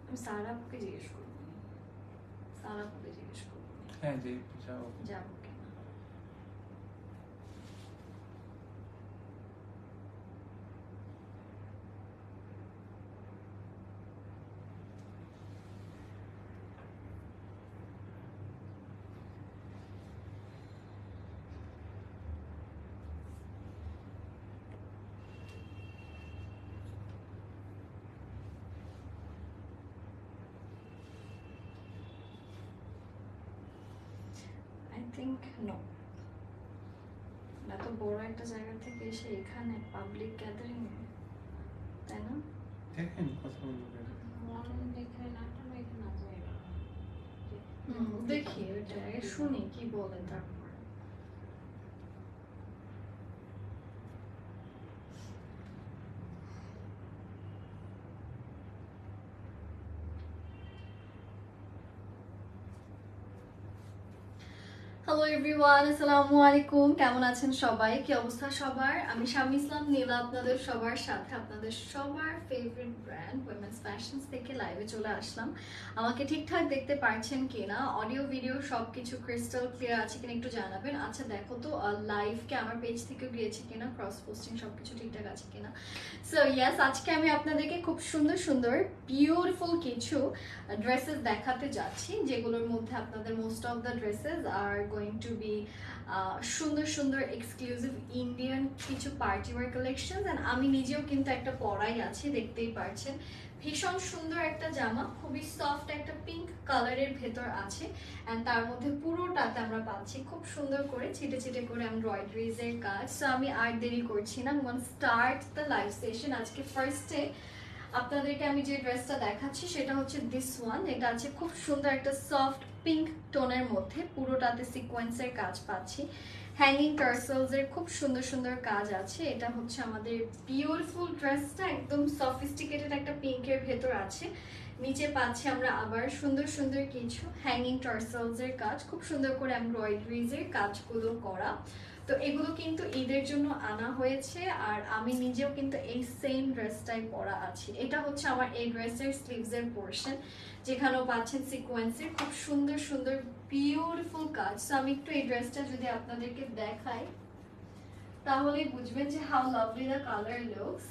আমি সারাপুকে জিজ্ঞেস করবো, সারাপুকে জিজ্ঞেস করবো। হ্যাঁ যে যাও যাবো কিনা। I think no. এত বড় একটা জায়গা থেকে এসে এখানে পাবলিক গ্যাদারিং, তাই না? দেখেন কথা বলবেন দেখি ওইটা শুনি কি বলে তারপর। হ্যালো এভরিওয়ান, আসসালামু আলাইকুম। কেমন আছেন সবাই? কি অবস্থা সবার? আমি শামি ইসলাম নীলা আপনাদের সবার সাথে আপনাদের সবার ফেভারিট ব্র্যান্ড উইমেন্স ফ্যাশনস থেকে লাইভে চলে আসলাম। আমাকে ঠিকঠাক দেখতে পারছেন কিনা, অডিও ভিডিও সবকিছু ক্রিস্টাল ক্লিয়ার আছে কিনা একটু জানাবেন। আচ্ছা দেখো তো লাইভকে আমার পেজ থেকে গিয়েছে কিনা, ক্রস পোস্টিং সবকিছু ঠিকঠাক আছে কিনা। সো ইয়েস, আজকে আমি আপনাদেরকে খুব সুন্দর সুন্দর বিউটিফুল কিছু ড্রেসেস দেখাতে যাচ্ছি, যেগুলোর মধ্যে আপনাদের most of the dresses are going to be সুন্দর সুন্দর এক্সক্লুসিভ ইন্ডিয়ান কিছু পার্টি ওয়্যার কালেকশন। অ্যান্ড আমি নিজেও কিন্তু একটা পরাই আছি, দেখতেই পারছেন। ভীষণ সুন্দর একটা জামা, খুবই সফট একটা পিঙ্ক কালারের ভেতর আছে। অ্যান্ড তার মধ্যে পুরোটাতে আমরা পাচ্ছি খুব সুন্দর করে ছিটে ছিটে করে এমব্রয়ডারিজের কাজ। সো আমি আর দেরি করছি না, স্টার্ট দ্য লাইভ সেশন। আজকে ফার্স্টে আপনাদেরকে আমি যে ড্রেসটা দেখাচ্ছি সেটা হচ্ছে দিস ওয়ান। এটা আছে খুব সুন্দর একটা সফট পিঙ্ক টোনের মধ্যে, পুরোটাতে সিকোয়েন্সের কাজ পাচ্ছি, হ্যাঙ্গিং টার্সেলস এর খুব সুন্দর সুন্দর কাজ আছে। এটা হচ্ছে আমাদের বিউটিফুল ড্রেসটা, একদম সফিস্টিকেটেড একটা পিঙ্কের ভেতর আছে। নিচে পাচ্ছি আমরা আবার সুন্দর সুন্দর কিছু হ্যাঙ্গিং টার্সেলস এর কাজ, খুব সুন্দর করে এমব্রয়ডারিজ এর কাজগুলো করা। তো এগুলো কিন্তু ঈদের জন্য আনা হয়েছে, আর আমি নিজেও কিন্তু এই সেম ড্রেসটাই পরা আছি। এটা হচ্ছে আমার এই ড্রেসের স্লিভস এর পোর্শন, যেখানেও পাচ্ছেন সিকোয়েন্সের খুব সুন্দর সুন্দর বিউটিফুল কাজ। তো আমি একটু এই ড্রেসটা যদি আপনাদেরকে দেখাই তাহলে বুঝবেন যে how lovely the colour looks.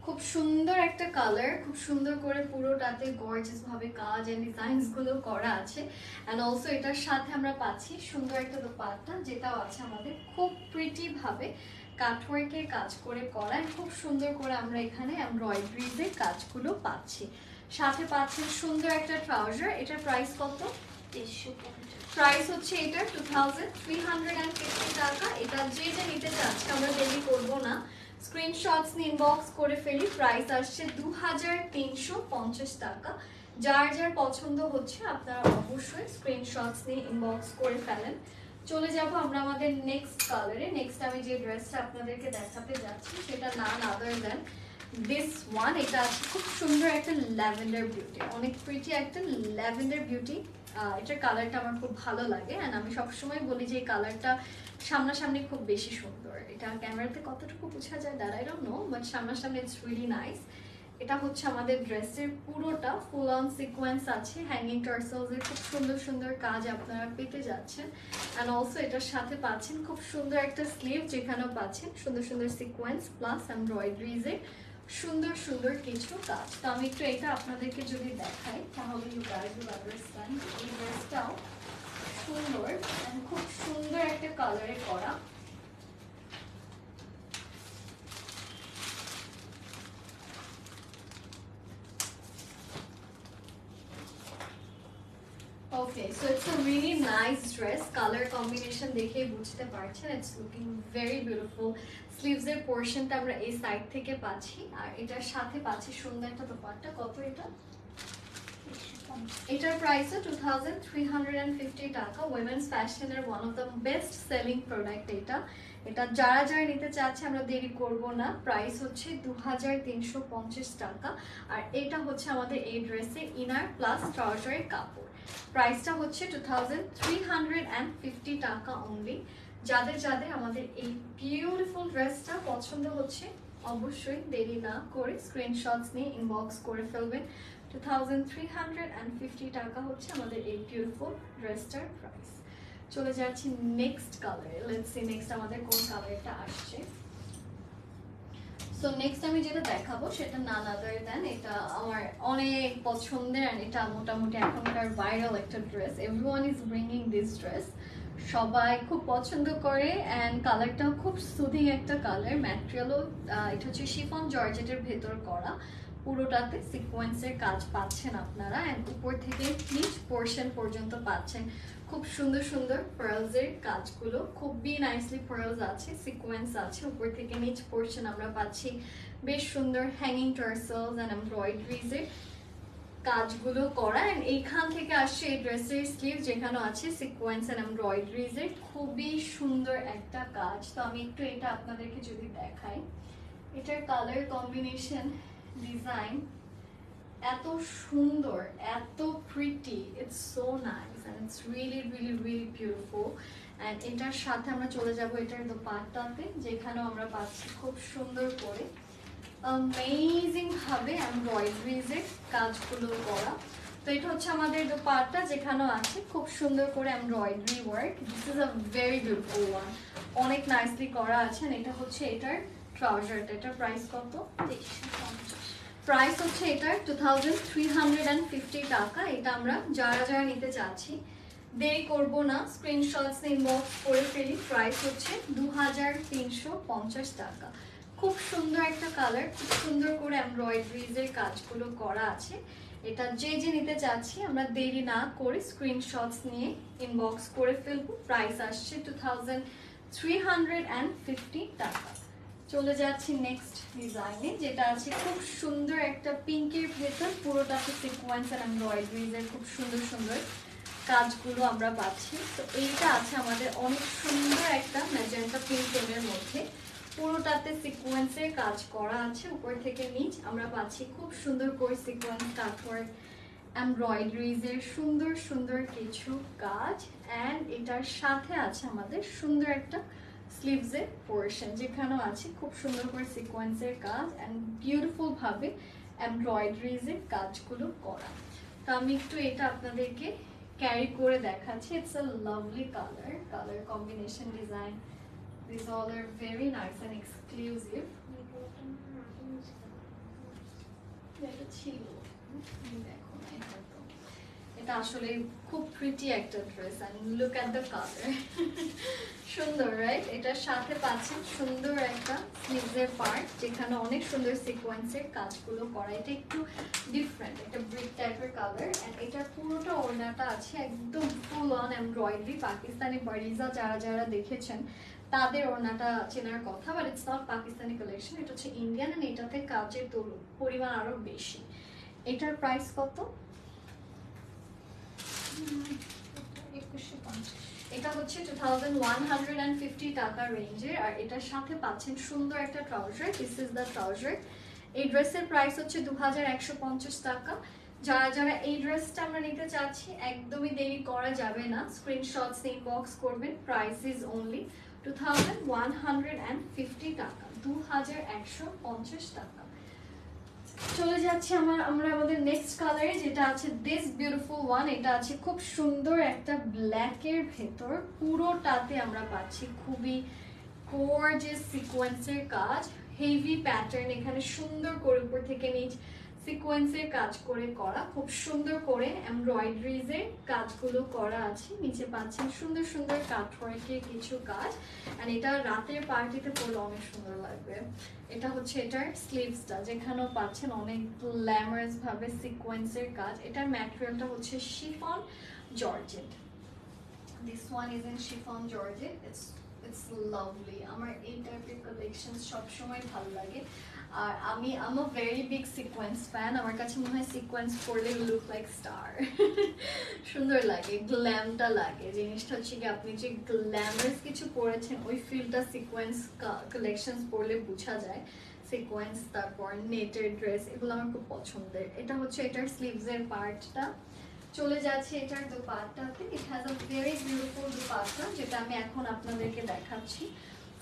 খুব সুন্দর একটা কালার, খুব সুন্দর করে পুরোটাতে গর্জিয়াস ভাবে কাজ এন্ড ডিজাইনস গুলো করা আছে। এন্ড অলসো এটার সাথে আমরা পাচ্ছি সুন্দর একটা দোপাট্টা, যেটাও আছে আমাদের খুব প্রিটি ভাবে কাটওয়ার্কের কাজ করে করা। খুব সুন্দর করে আমরা এখানে এমব্রয়ডারিজের কাজগুলো পাচ্ছি। সাথে পাচ্ছি সুন্দর একটা ট্রাউজার। এটার প্রাইস কত? 2350। প্রাইস হচ্ছে এটার 2350 টাকা। এটা যে যে নিতে চাচ্ছে, আমরা দেরি করবো না, স্ক্রিনশটস নিয়ে ইনবক্স করে ফেলি। প্রাইস আসছে 2350 টাকা। যার যার পছন্দ হচ্ছে আপনারা অবশ্যই স্ক্রিনশটস নিয়ে ইনবক্স করে ফেলেন। চলে যাব আমরা আমাদের নেক্সট কালারে। নেক্সট আমি যে ড্রেসটা আপনাদেরকে দেখাতে যাচ্ছি সেটা নান আদার দেন দিস ওয়ান। এটা আছে খুব সুন্দর একটা ল্যাভেন্ডার বিউটি, অনেক প্রিটি একটা ল্যাভেন্ডার বিউটি। এটার কালারটা আমার খুব ভালো লাগে, অ্যান্ড আমি সবসময় বলি যে এই কালারটা সামনাসামনি খুব বেশি সুন্দর। এটা ক্যামেরাতে কতটুকু বোঝা যায় that I don't know, but সামনাসামনি ইটস রিয়েলি নাইস। এটা হচ্ছে আমাদের ড্রেসের পুরোটা ফুল অন সিকোয়েন্স আছে, হ্যাঙ্গিং টার্সেলস এর খুব সুন্দর সুন্দর কাজ আপনারা পেতে যাচ্ছেন। অ্যান্ড অলসো এটার সাথে পাচ্ছেন খুব সুন্দর একটা স্লিভ, যেখানেও পাচ্ছেন সুন্দর সুন্দর সিকোয়েন্স প্লাস এমব্রয়ডারিজ এর সুন্দর সুন্দর কিছু কাজ। তো আমি একটু এটা আপনাদেরকে যদি দেখাই তাহলে ইউ গাইজ উইল আন্ডারস্ট্যান্ড। এই ড্রেসটাও সুন্দর, খুব সুন্দর একটা কালারে করা। Okay, so it's a really nice dress. Colour combination দেখে বুঝতে পারছেন, it's looking very beautiful. Sleeves এর পোরশনটা আমরা এই সাইড থেকে পাচ্ছি, আর এটার সাথে পাচ্ছি সুন্দর একটা দোপাট্টা। কত এটা? এটার প্রাইসও 2350 টাকা। উইমেন্স ফ্যাশনের one of the best selling product এটা। এটা যারা যারা নিতে চাচ্ছে আমরা দেরি করব না। প্রাইস হচ্ছে 2350 টাকা। আর এটা হচ্ছে আমাদের এই ড্রেসের ইনার প্লাস ট্রাউজারের কাপড়। প্রাইসটা হচ্ছে 2350 টাকা অনলি। যাদের যাদের আমাদের এই বিউটিফুল ড্রেসটা পছন্দ হচ্ছে অবশ্যই দেরি না করে স্ক্রিনশটস নিয়ে ইনবক্স করে ফেলবেন। 2350 টাকা হচ্ছে আমাদের এই বিউটিফুল ড্রেসটার প্রাইস। চলে যাচ্ছি নেক্সট কালারে। লেটস সি নেক্সট আমাদের কোন কালারটা আসছে। সো নেক্সট আমি যেটা দেখাবো সেটা নান আদার দেন, এটা আমার অনেক পছন্দের and এটা মোটামুটি এখনকার ভাইরাল একটা dress. Everyone is bringing this dress, সবাই খুব পছন্দ করে অ্যান্ড কালারটাও খুব সুদিং একটা কালার। ম্যাটেরিয়ালও এটা হচ্ছে শিফন জর্জেটের ভেতর করা, পুরোটাতে সিকোয়েন্সের কাজ পাচ্ছেন আপনারা অ্যান্ড উপর থেকে নিচ পোর্শন পর্যন্ত পাচ্ছেন খুব সুন্দর সুন্দর পার্লসের কাজগুলো, খুবই নাইসলি পার্লস আছে, সিকোয়েন্স আছে, উপর থেকে নিচ পোর্শন আমরা পাচ্ছি বেশ সুন্দর হ্যাঙ্গিং টার্সেলস অ্যান্ড এমব্রয়ডারিজের কাজগুলো করা। এন্ড এইখান থেকে আসছে এই ড্রেসের স্লিভ, যেখানে আছে সিকোয়েন্স এন্ড এমব্রয়ডারিজের খুবই সুন্দর একটা কাজ। তো আমি একটু এটা আপনাদেরকে যদি দেখাই, এটার কালার কম্বিনেশন ডিজাইন এত সুন্দর, এত pretty, it's so nice and it's really really really beautiful. And এটার সাথে আমরা চলে যাব এটার দোপাট্টাতে, যেখানেও আমরা পাচ্ছি খুব সুন্দর করে অ্যামেজিং ভাবে এমব্রয়ডারিজের কাজগুলো করা। তো এটা হচ্ছে আমাদের দোপাট্টা, যেখানেও আছে খুব সুন্দর করে embroidery work. This is a very beautiful one, অনেক নাইসলি করা আছে। এটা হচ্ছে এটার ট্রাউজারটা, এটার প্রাইস কত? প্রাইস হচ্ছে এটার 2350 টাকা। এটা আমরা যারা যারা নিতে চাচ্ছি দেরি করব না, স্ক্রিনশটস ইনবক্স করে ফেলি। প্রাইস হচ্ছে 2350 টাকা। খুব সুন্দর একটা কালার, খুব সুন্দর করে এমব্রয়ডারিজের কাজগুলো করা আছে। এটা যে যে নিতে চাচ্ছি আমরা দেরি না করে স্ক্রিনশটস নিয়ে ইনবক্স করে ফেলবো। প্রাইস আসছে 2350 টাকা। চলে যাচ্ছি নেক্সট ডিজাইনে, যেটা আছে খুব সুন্দর একটা পিঙ্কের ভেতর, পুরোটাতে সিকোয়েন্স আর এমব্রয়ডারিজের খুব সুন্দর সুন্দর কাজগুলো আমরা পাচ্ছি। তো এইটা আছে আমাদের অনেক সুন্দর একটা ম্যাজেন্টা পিঙ্ক টোনের মধ্যে, পুরোটাতে সিকোয়েন্সের কাজ করা আছে। উপর থেকে নিচ আমরা পাচ্ছি খুব সুন্দর করে সিকোয়েন্স কাটওয়ার্ক এমব্রয়ডারিজের সুন্দর সুন্দর কিছু কাজ। অ্যান্ড এটার সাথে আছে আমাদের সুন্দর একটা স্লিভসের পোর্শন, যেখানেও আছে খুব সুন্দর করে সিকোয়েন্সের কাজ অ্যান্ড বিউটিফুল ভাবে এমব্রয়ডারিজের কাজগুলো করা। তো আমি একটু এটা আপনাদেরকে ক্যারি করে দেখাচ্ছি। It's a lovely colour, colour combination design, these all are very nice and exclusive. এটা ছিল, দেখো না, এটা আসলে খুব প্রিটি একটা dress and look at the colour, সুন্দর রাইট? এটার সাথে পাচ্ছেন সুন্দর একটা স্লিভসের পার্ট, যেখানে অনেক সুন্দর সিকোয়েন্সের কাজগুলো করা। এটা একটু ডিফারেন্ট, একটা ব্রিক টাইপের কালার এন্ড এটা পুরোটা ওড়নাটা আছে একদম ফুল অন এমব্রয়ডারি। পাকিস্তানি বারিজা যারা যারা দেখেছেন তাদের ওড়নাটা চেনার কথা, but it's not Pakistani collection, এটা হচ্ছে ইন্ডিয়ান এন্ড এটাতে কাজের পরিমাণ আরো বেশি। এটার প্রাইস কত? এটা হচ্ছে 2150 টাকা রেঞ্জের। আর এটার সাথে পাচ্ছেন সুন্দর একটা trouser, this is the trouser. এই ড্রেসের প্রাইস হচ্ছে 2150 টাকা। যারা যারা এই ড্রেসটা আমরা নিতে চাচ্ছি একদমই দেরি করা যাবে না, স্ক্রিনশটস ইনবক্স করবেন। প্রাইস ইজ অনলি 2150 টাকা, 2150 টাকা। চলে যাচ্ছি আমরা আমাদের নেক্সট কালারে, যেটা আছে দিস বিউটিফুল ওয়ান। এটা আছে খুব সুন্দর একটা ব্ল্যাকের ভেতর, পুরোটাতে আমরা পাচ্ছি খুবই গর্জিয়াস সিকোয়েন্সের কাজ, হেভি প্যাটার্ন। এখানে সুন্দর করে উপর থেকে নিচ সিকোয়েন্সের কাজ করে করা, খুব সুন্দর করে এমব্রয়ডারিজের কাজগুলো করা আছে। নিচে পাচ্ছেন সুন্দর সুন্দর কাটওয়ার্কের কিছু কাজ এন্ড এটা রাতের পার্টিতে পরলে অনেক সুন্দর লাগবে। এটা হচ্ছে এটার স্লিভসটা, যেখানেও পাচ্ছেন অনেক গ্ল্যামারাস ভাবে সিকোয়েন্সের কাজ। এটার ম্যাটেরিয়ালটা হচ্ছে chiffon georgette, this one is in chiffon georgette. It's lovely. আমার এই টাইপের কালেকশন সবসময় ভালো লাগে। আর আমি am a very big sequence fan, আমার কাছে মনে হয় সিকোয়েন্স পরলে লুক লাইক স্টার, সুন্দর লাগে, গ্ল্যামটা লাগে। জিনিসটা হচ্ছে কি আপনি যে গ্ল্যামারাস কিছু পরেছেন ওই ফিলটা সিকোয়েন্স কালেকশনস পরলে বোঝা যায়। সিকোয়েন্স, তারপর নেটের ড্রেস, এগুলো আমার খুব পছন্দের। এটা হচ্ছে এটার স্লিভসের পার্টটা। চলে যাচ্ছে এটার দোপাট্টাতে। It has a very beautiful dupatta, যেটা আমি এখন আপনাদেরকে দেখাচ্ছি।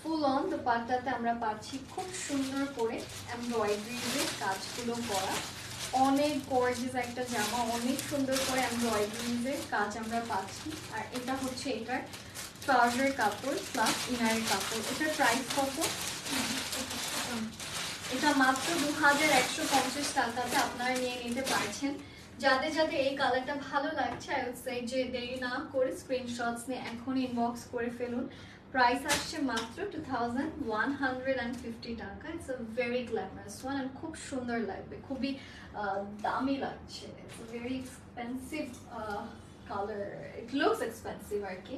ফুল অন দোপাট্টাতে আমরা পাচ্ছি খুব সুন্দর করে এমব্রয়ডারির কাজগুলো করা, অনেক গর্জিয়াস একটা জামা, অনেক সুন্দর করে এমব্রয়ডারির কাজ আমরা পাচ্ছি। আর এটা হচ্ছে এটার ট্রাউজার কাপড় প্লাস ইনারের কাপড়। এটার প্রাইস কত? এটা মাত্র 2150 টাকাতে আপনারা নিয়ে নিতে পারছেন। যাদের যাদের এই কালারটা ভালো লাগছে, আই উড সে যে দেরি না করে স্ক্রিনশটস নিয়ে এখন ইনবক্স করে ফেলুন। প্রাইস আসছে মাত্র 2150 টাকা। It's a very glamorous one and খুব সুন্দর লাগবে, খুবই দামি লাগছে। It's a very expensive colour, it looks expensive আর কি।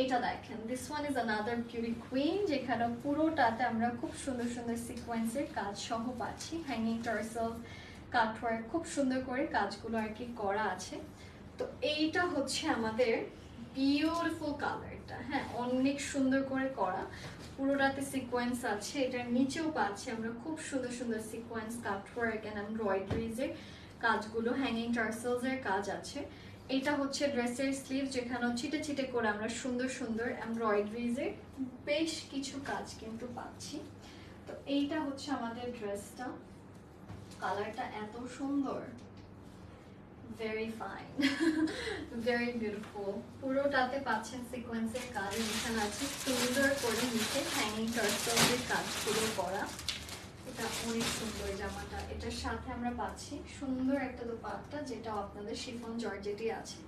এটা দেখেন, this one is another beauty queen, যেখানে পুরোটাতে আমরা খুব সুন্দর সুন্দর সিকোয়েন্সের কাজ সহ পাচ্ছি। হ্যাঙ্গিং টার্সেলস, কাটওয়ার্ক, খুব সুন্দর করে কাজগুলো আর কি করা আছে। তো এইটা হচ্ছে আমাদের বিউটিফুল কালারটা, হ্যাঁ অনেক সুন্দর করে করা, পুরোটাতে সিকোয়েন্স আছে। এটার নিচেও পাচ্ছি আমরা খুব সুন্দর সুন্দর সিকোয়েন্স, কাটওয়ার্ক এন্ড এমব্রয়ডারিজের কাজগুলো, হ্যাঙ্গিং টার্সেলসের কাজ আছে। এটা হচ্ছে ড্রেসের স্লিভ, যেখানে ছিটে ছিটে করে আমরা সুন্দর সুন্দর এমব্রয়ডারিজের বেশ কিছু কাজ কিন্তু পাচ্ছি। তো এইটা হচ্ছে আমাদের ড্রেসটা, কালারটা এত সুন্দর, ভেরি ফাইন, ভেরি বিউটিফুল। পুরোটাতে পাচ্ছেন সিকোয়েন্সের কাজ, এখানে আছে সুন্দর করে নিচে হ্যাঙ্গিং টার্সেলের কাজগুলো করা। এটা অনেক সুন্দর জামাটা। এটার সাথে আমরা পাচ্ছি সুন্দর একটা দোপাট্টা, যেটা আপনাদের শিফন জর্জেটই আছে।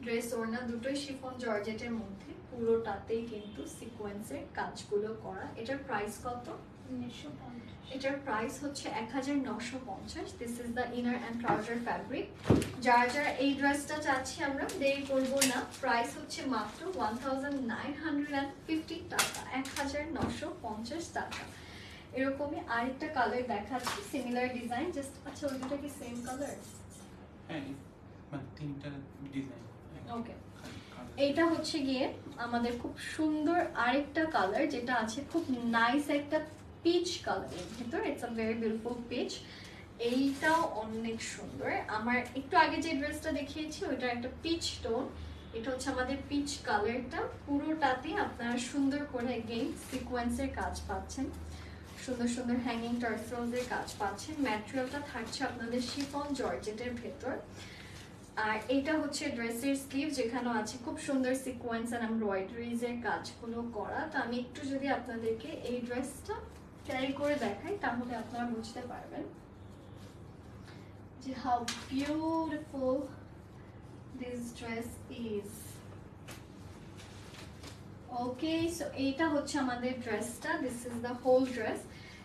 ড্রেস ওড়না দুটোই শিফন জর্জেটের মধ্যে, পুরোটাতেই কিন্তু সিকোয়েন্সের কাজগুলো করা। এটার প্রাইস কত? 1950। এটার প্রাইস হচ্ছে 1950। This is the inner and trouser fabric. যারা যারা এই ড্রেসটা চাচ্ছি আমরা, দেরি করবো না, প্রাইস হচ্ছে মাত্র 1950 টাকা, 1950 টাকা। এরকমই আরেকটা কালার দেখাচ্ছি, সিমিলার ডিজাইন, জাস্ট আচ্ছা ওই দুটো কি সেম কালার? হ্যাঁ, মানে তিনটা ডিজাইন। ওকে, এইটা হচ্ছে গিয়ে আমাদের খুব সুন্দর আরেকটা কালার, যেটা আছে খুব নাইস একটা পিচ কালারের ভিতর। It's a very beautiful peach. এইটাও অনেক সুন্দর। আমার একটু আগে যে ড্রেসটা দেখিয়েছি ওইটা একটা পিচ টোন, এটা হচ্ছে আমাদের পিচ কালারটা। পুরোটাতে আপনারা সুন্দর করে এগেইন সিকোয়েন্সের কাজ পাচ্ছেন, সুন্দর সুন্দর হ্যাঙ্গিং টার্সেলসের কাজ পাচ্ছেন। ম্যাটেরিয়ালটা থাকছে আপনাদের শিফন জর্জেটের ভেতর। আর এটা হচ্ছে ড্রেসের স্লিভ, যেখানে আছে খুব সুন্দর সিকোয়েন্স আর এমব্রয়ডারিজের কাজগুলো করা। তো আমি একটু যদি আপনাদেরকে এই ড্রেসটা ক্যারি করে দেখাই, তাহলে আপনারা বুঝতে পারবেন যে how beautiful this dress is. Okay, so এইটা হচ্ছে আমাদের ড্রেসটা, this is the whole dress.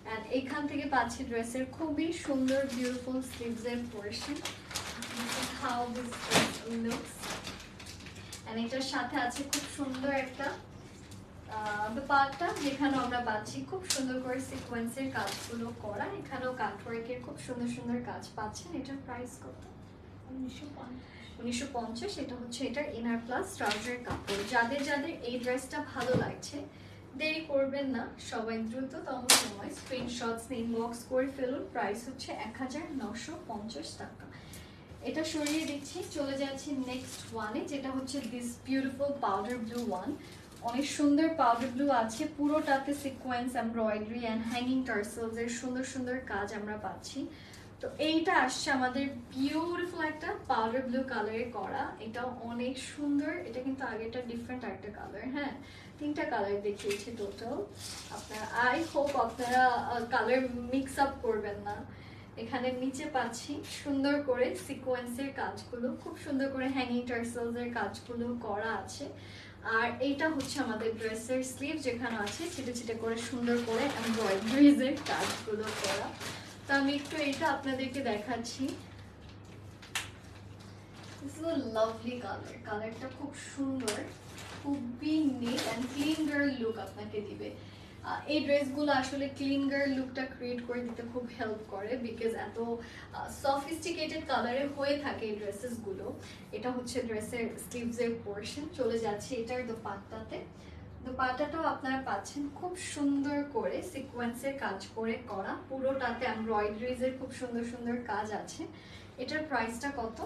And এখান থেকে পাচ্ছি ড্রেসের খুবই সুন্দর বিউটিফুল স্লিভসের পোর্শন। This is how this dress looks. And এটার সাথে আছে খুব সুন্দর একটা দোপাট্টা, যেখানে আমরা পাচ্ছি খুব সুন্দর করে সিকোয়েন্সের কাজগুলো করা। এখানেও কাটওয়ার্কের খুব সুন্দর সুন্দর কাজ পাচ্ছেন। এটার প্রাইস কত? 1950। এটা হচ্ছে এটার ইনার প্লাস ট্রাউজার কাপড়। যাদের যাদের এই ড্রেসটা ভালো লাগছে, দেরি করবেন না, সবাই দ্রুততম সময় স্ক্রিনশটস নিয়ে ইনবক্স করে ফেলুন। প্রাইস হচ্ছে 1950 টাকা। এটা সরিয়ে দিচ্ছি, চলে যাচ্ছি নেক্সট ওয়ানে, যেটা হচ্ছে this beautiful powder blue one. অনেক সুন্দর পাউডার ব্লু আছে, পুরোটাতে sequence, embroidery and hanging tassels এর সুন্দর সুন্দর কাজ আমরা পাচ্ছি। তো এইটা আসছে আমাদের বিউটিফুল একটা পাউডার ব্লু কালারে করা। এটাও অনেক সুন্দর। এটা কিন্তু আগেটা ডিফারেন্ট একটা কালার, হ্যাঁ তিনটা কালার দেখিয়েছি টোটাল। আপনারা আই হোপ আপনারা কালার মিক্স আপ করবেন না। এখানে নিচে পাচ্ছি সুন্দর করে সিকোয়েন্সের কাজগুলো, খুব সুন্দর করে হ্যাঙ্গিং টার্সেলসের কাজগুলো করা আছে। আর এইটা হচ্ছে আমাদের ড্রেসের স্লিভ, যেখানে আছে ছিটে ছিটে করে সুন্দর করে এমব্রয়ডারিজের কাজগুলো করা। তো আমি একটু এটা আপনাদেরকে দেখাচ্ছি। This is a lovely colour, কালারটা খুব সুন্দর, খুবই neat and clean girl look আপনাকে দিবে। এই ড্রেসগুলো আসলে ক্লিন গার্ল লুকটা ক্রিয়েট করে দিতে খুব হেল্প করে, বিকজ এত সফিস্টিকেটেড কালারে হয়ে থাকে এই ড্রেসেসগুলো। এটা হচ্ছে ড্রেসের স্লিভসের পোর্শন। চলে যাচ্ছে এটার দোপাট্টাতে। দোপাট্টাটাও আপনারা পাচ্ছেন খুব সুন্দর করে সিকোয়েন্সের কাজ করে করা, পুরোটাতে এমব্রয়ডারিজের খুব সুন্দর সুন্দর কাজ আছে। এটার প্রাইসটা কত?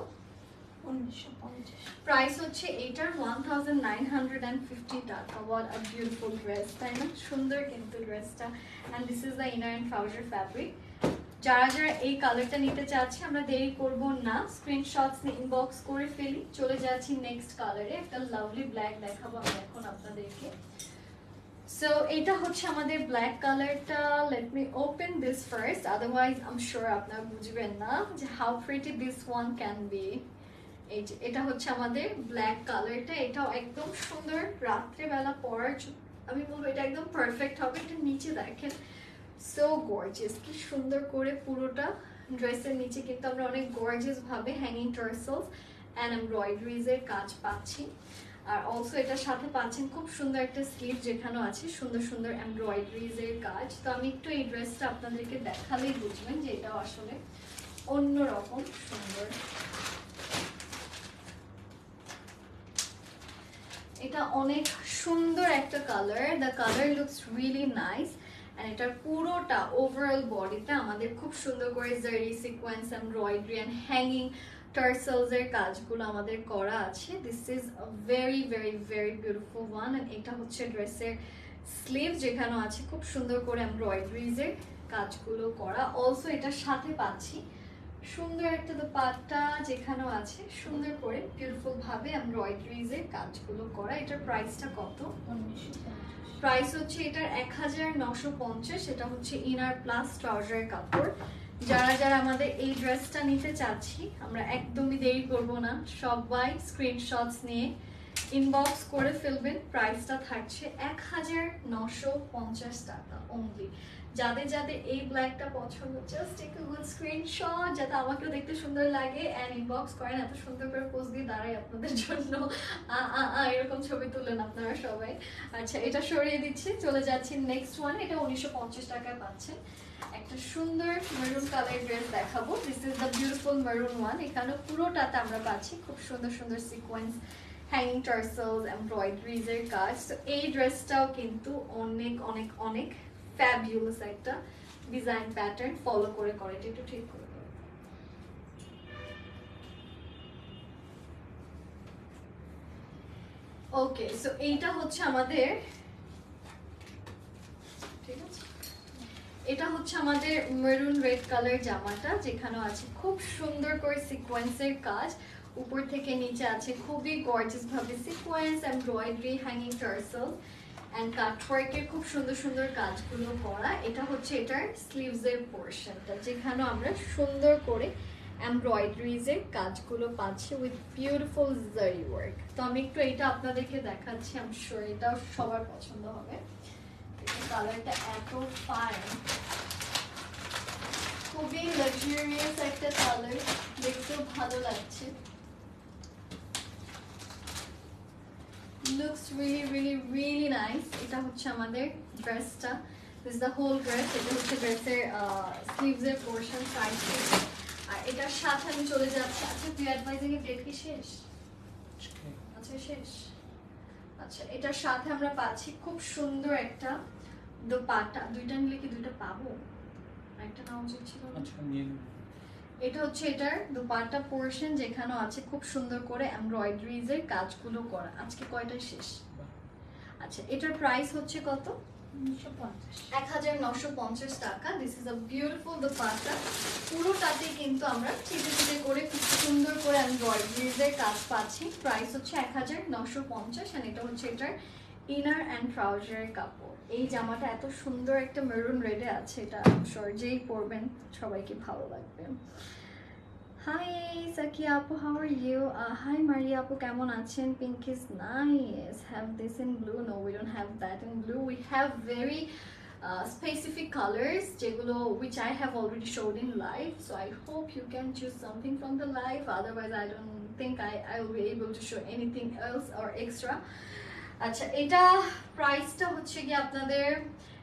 1950 প্রাইস হচ্ছে এটার 1950 টাকা। হোয়াট আ বিউটিফুল ড্রেস, তাই না? সুন্দর কিন্তু ড্রেসটা। And this is the inner and trouser fabric. যারা যারা এই কালারটা নিতে চাচ্ছে, আমরা দেরি করব না, স্ক্রিনশটস ইনবক্স করে ফেলি। চলে যাচ্ছি নেক্সট কালারে, একটা লাভলি ব্ল্যাক দেখাবো আমি এখন আপনাদেরকে। সো এটা হচ্ছে আমাদের ব্ল্যাক কালারটা। Let me open this first, otherwise I am sure আপনারা বুঝবেন না যে how pretty this one can be. এই যে এটা হচ্ছে আমাদের ব্ল্যাক কালারটা, এটাও একদম সুন্দর রাত্রেবেলা পরার আমি বলবো এটা একদম পারফেক্ট হবে। এটা নিচে দেখেন, সো গর্জিয়াস, কি সুন্দর করে পুরোটা ড্রেসের নিচে কিন্তু আমরা অনেক গর্জিয়াস ভাবে হ্যাঙ্গিং টার্সেলস অ্যান্ড এমব্রয়ডারিজ এর কাজ পাচ্ছি। আর অলসো এটার সাথে পাচ্ছেন খুব সুন্দর একটা স্লিভ, যেখানেও আছে সুন্দর সুন্দর এমব্রয়ডারিজ এর কাজ। তো আমি একটু এই ড্রেসটা আপনাদেরকে দেখালেই বুঝবেন যে এটাও আসলে অন্যরকম সুন্দর। এটা অনেক সুন্দর একটা colour, the colour looks really nice. And এটার পুরোটা ওভারঅল বডিটা আমাদের খুব সুন্দর করে zari sequence embroidery and hanging tassels এর কাজগুলো আমাদের করা আছে। This is a very very very beautiful one. And এটা হচ্ছে ড্রেসের স্লিভ, যেখানেও আছে খুব সুন্দর করে এমব্রয়ডারিজ এর কাজগুলো করা। অলসো এটার সাথে পাচ্ছি সুন্দর একটা দোপাট্টা, যেখানেও আছে সুন্দর করে বিউটিফুল ভাবে এমব্রয়ডারিজ এর কাজগুলো করা। এটার প্রাইসটা কত? 1950 প্রাইস হচ্ছে এটার 1950। এটা হচ্ছে ইনার প্লাস ট্রাউজার কাপড়। যারা যারা আমাদের এই ড্রেসটা নিতে চাচ্ছি, আমরা একদমই দেরি করব না, সবাই স্ক্রিনশটস নিয়ে ইনবক্স করে ফেলবেন। প্রাইসটা থাকছে 1950 টাকা অনলি। যাদের যাদের এই ব্ল্যাকটা পছন্দ, just take a good screenshot, যাতে আমাকেও দেখতে সুন্দর লাগে এন্ড ইনবক্স করেন। এত সুন্দর করে পোস্ট দিয়ে দাঁড়াই আপনাদের জন্য, এরকম ছবি তুলেন আপনারা সবাই। আচ্ছা, এটা সরিয়ে দিচ্ছি, চলে যাচ্ছি নেক্সট ওয়ান। এটা 1950 টাকায় পাচ্ছেন। একটা সুন্দর মেরুন কালার ড্রেস দেখাবো। This is the beautiful maroon one. এখানে পুরোটাতে আমরা পাচ্ছি খুব সুন্দর সুন্দর সিকোয়েন্স, হ্যাঙ্গিং টার্সেলস, এমব্রয়ডারিজ এর কাজ। তো এই ড্রেসটাও কিন্তু অনেক অনেক অনেক ফ্যাবিউলাস একটা ডিজাইন প্যাটার্ন ফলো করে করে। এটা একটু ঠিক করে দাও। ওকে, সো এইটা হচ্ছে আমাদের, ঠিক আছে, এটা হচ্ছে আমাদের মেরুন রেড কালার জামাটা, যেখানেও আছে খুব সুন্দর করে সিকোয়েন্সের কাজ। উপর থেকে নিচে আছে খুবই গর্জিয়াস ভাবে sequence, embroidery, hanging tassel and কাটওয়ার্কের খুব সুন্দর সুন্দর কাজগুলো করা। এটা হচ্ছে এটার স্লিভস এর পোরশনটা, যেখানে আমরা সুন্দর করে এমব্রয়ডারিজ এর কাজগুলো পাচ্ছি উইথ বিউটিফুল জারি ওয়ার্ক। তো আমি একটু এটা আপনাদেরকে দেখাচ্ছি, আই এম শিওর এটাও সবার পছন্দ হবে। কালারটা এত ফাইন, খুবই লাক্সারিয়াস একটা কালার, দেখতেও ভালো লাগছে। Looks really really really nice. এটা হচ্ছে আমাদের ড্রেসটা, দিস দ্য হোল ড্রেস। এটা হচ্ছে ড্রেসের স্লিভস এর পোরশন, সাইড। আর এটার সাথে আমি চলে যাচ্ছি। আচ্ছা, প্রি অ্যাডভাইজিং এর ডেট কি শেষ? আচ্ছা, শেষ। আচ্ছা, এটার সাথে আমরা পাচ্ছি খুব সুন্দর একটা দোপাট্টা। দুইটা নিলে কি দুইটা পাবো? একটা নাও উচিত ছিল। আচ্ছা, নিয়ে নেব। এটা হচ্ছে এটার দোপাট্টা পোরশন, যেখানেও আছে খুব সুন্দর করে এমব্রয়ডারিজ এর কাজগুলো করা। আজকে কয়টা শেষ? আচ্ছা, এটার প্রাইস হচ্ছে কত? 1950 টাকা। This is a beautiful dupatta. পুরোটাতে কিন্তু আমরা চিটে চিটে করে খুব সুন্দর করে এমব্রয়ডারিজ এর কাজ পাচ্ছি। প্রাইস হচ্ছে 1950। এন্ড এটা হচ্ছে এটার ইনার অ্যান্ড ট্রাউজারের কাপড়। এই জামাটা এত সুন্দর একটা মেরুন রেডে আছে, এটা শিওর যেই পরবেন সবাইকে ভালো লাগবে। হাই সাকিয়া আপু, how are you? Hi Maria আপু, কেমন আছেন? Pink is nice. Have this in blue? No, we don't have that in blue. We have very specific colors যেগুলো which I have already showed in live, so I hope you can choose something from the live, otherwise I don't think I will be able to show anything else or extra. আচ্ছা, এটা প্রাইসটা হচ্ছে কি আপনাদের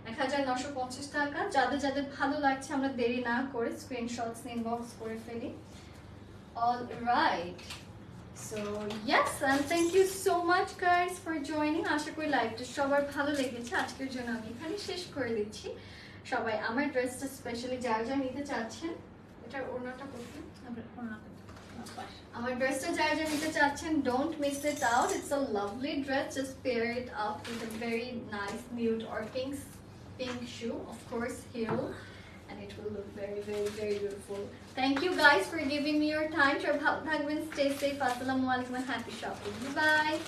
1950 টাকা। যাদের যাদের ভালো লাগছে আমরা দেরি না করে স্ক্রিনশটস ইনবক্স করে ফেলি। All right, so yes, and thank you so much guys for joining. আশা করি লাইভটা সবার ভালো লেগেছে। আজকের জন্য আমি এখানে শেষ করে দিচ্ছি। সবাই আমার ড্রেসটা স্পেশালি যারা যারা নিতে চাচ্ছেন, এটার ওড়নাটা করতে আমার ড্রেসটা যারা যারা নিতে চাচ্ছেন, don't miss it out. It's a lovely dress. Just pair it up with a very nice nude or pink shoe, of course, heel, and it will look very, very, very beautiful. Thank you guys for giving me your time. Stay safe. Assalamu alaikum and happy shopping. Bye.